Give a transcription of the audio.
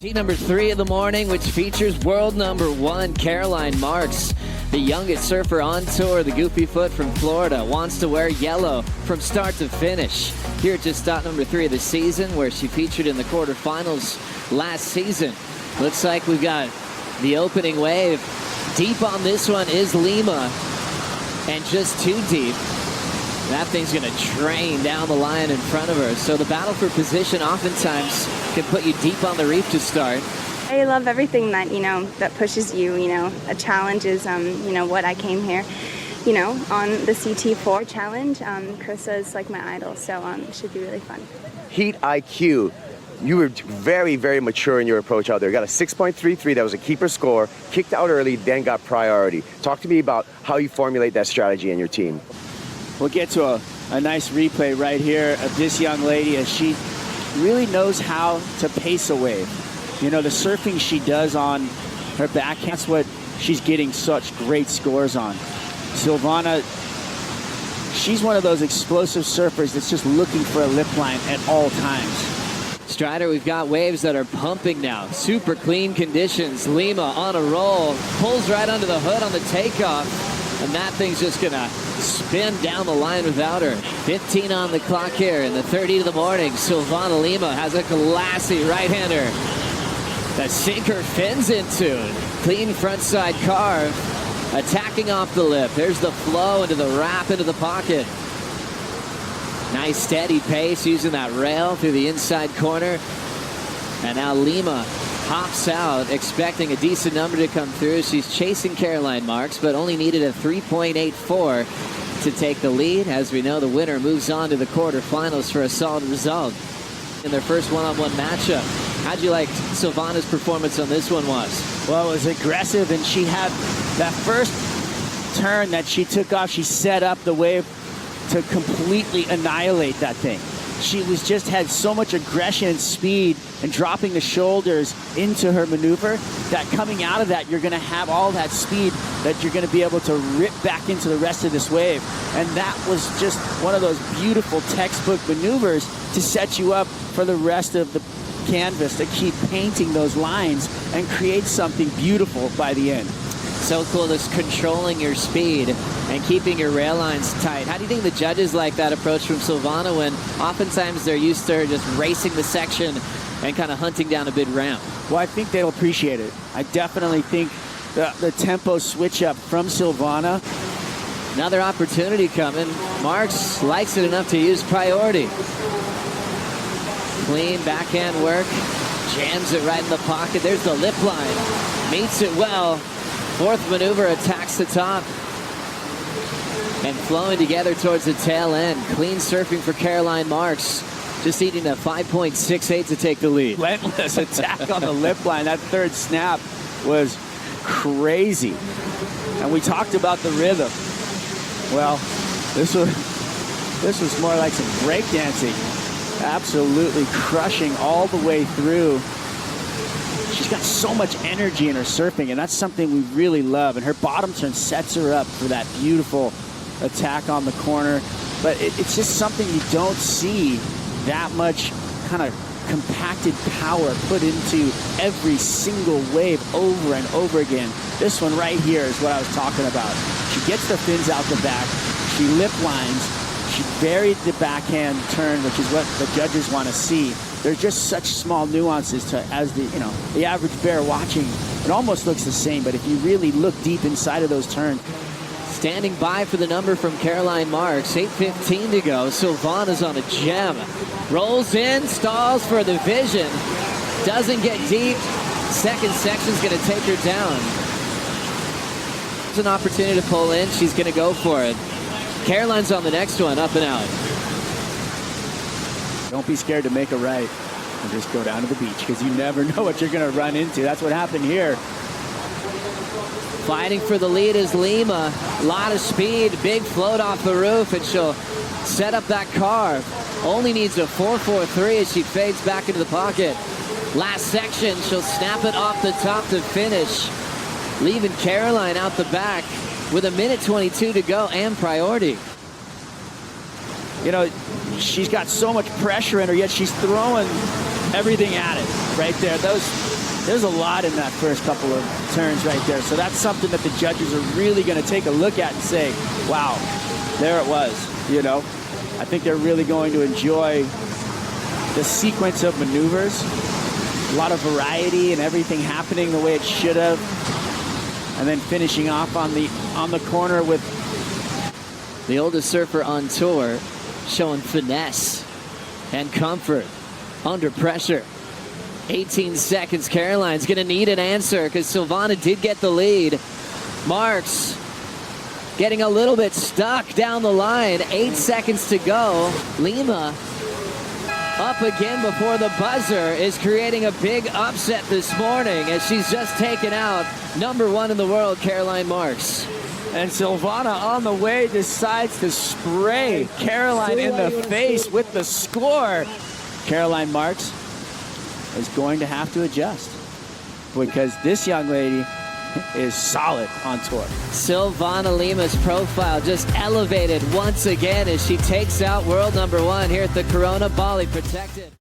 Heat number 3 of the morning, which features world number 1 Caroline Marks, the youngest surfer on tour. The goofy foot from Florida wants to wear yellow from start to finish. Here at just stop number 3 of the season, where she featured in the quarterfinals last season. Looks like we've got the opening wave. Deep on this one is Lima, and just too deep. That thing's going to drain down the line in front of her. So the battle for position oftentimes can put you deep on the reef to start. I love everything that, that pushes you, A challenge is, what I came here, on the CT4 challenge. Carissa is like my idol, so it should be really fun. Heat IQ. You were very, very mature in your approach out there. Got a 6.33. That was a keeper score. Kicked out early, then got priority. Talk to me about how you formulate that strategy in your team. We'll get to a nice replay right here of this young lady as she really knows how to pace a wave. The surfing she does on her backhand, that's what she's getting such great scores on. Silvana, she's one of those explosive surfers that's just looking for a lip line at all times. Strider, we've got waves that are pumping now. Super clean conditions. Lima on a roll. Pulls right under the hood on the takeoff. And that thing's just going to spin down the line without her. 15 on the clock here in the 30 of the morning. Silvana Lima has a glassy right-hander that sinker fins into. Clean front side carve. Attacking off the lip. There's the flow into the wrap into the pocket. Nice steady pace using that rail through the inside corner. And now Lima hops out, expecting a decent number to come through. She's chasing Caroline Marks, but only needed a 3.84 to take the lead. As we know, the winner moves on to the quarterfinals for a solid result in their first one-on-one matchup. How'd you like Silvana's performance on this one was? Well, it was aggressive, and she had that first turn that she took off. She set up the wave to completely annihilate that thing. She had so much aggression and speed and dropping the shoulders into her maneuver that coming out of that, you're going to have all that speed that you're going to be able to rip back into the rest of this wave. And that was just one of those beautiful textbook maneuvers to set you up for the rest of the canvas, to keep painting those lines and create something beautiful by the end. So cool, this controlling your speed and keeping your rail lines tight. How do you think the judges like that approach from Silvana when oftentimes they're used to her just racing the section and kind of hunting down a big ramp? Well, I think they'll appreciate it. I definitely think the tempo switch up from Silvana. Another opportunity coming. Marks likes it enough to use priority. Clean backhand work. Jams it right in the pocket. There's the lip line. Meets it well. Fourth maneuver attacks the top. And flowing together towards the tail end. Clean surfing for Caroline Marks. Just needing a 5.68 to take the lead. Relentless attack on the lip line. That third snap was crazy. And we talked about the rhythm. Well, this was more like some breakdancing. Absolutely crushing all the way through. She's got so much energy in her surfing, and that's something we really love. And her bottom turn sets her up for that beautiful attack on the corner. But it's just something you don't see that much kind of compacted power put into every single wave over and over again. This one right here is what I was talking about. She gets the fins out the back. She lip lines. She buried the backhand turn, which is what the judges want to see. There's just such small nuances to, as the average bear watching, it almost looks the same, but if you really look deep inside of those turns. Standing by for the number from Caroline Marks. 8:15 to go. Silvana's on a gem. Rolls in, stalls for the vision. Doesn't get deep. Second section's going to take her down. There's an opportunity to pull in. She's going to go for it. Caroline's on the next one, up and out. Don't be scared to make a right and just go down to the beach, because you never know what you're going to run into. That's what happened here. Fighting for the lead is Lima. A lot of speed, big float off the roof, and she'll set up that carve. Only needs a 4.43 as she fades back into the pocket. Last section, she'll snap it off the top to finish, leaving Caroline out the back with 1:22 to go and priority. She's got so much pressure in her, yet she's throwing everything at it. right there. There's a lot in that first couple of turns right there. So that's something that the judges are really going to take a look at and say, wow, there it was, you know. I think they're really going to enjoy the sequence of maneuvers. A lot of variety and everything happening the way it should have. And then finishing off on the corner with the oldest surfer on tour, showing finesse and comfort under pressure. 18 seconds. Caroline's going to need an answer because Silvana did get the lead. Marks getting a little bit stuck down the line. 8 seconds to go. Lima up again before the buzzer is creating a big upset this morning as she's just taken out #1 in the world, Caroline Marks. And Silvana on the way decides to spray Caroline in the face with the score. Caroline Marks is going to have to adjust because this young lady is solid on tour. Silvana Lima's profile just elevated once again as she takes out world #1 here at the Corona Bali Protected.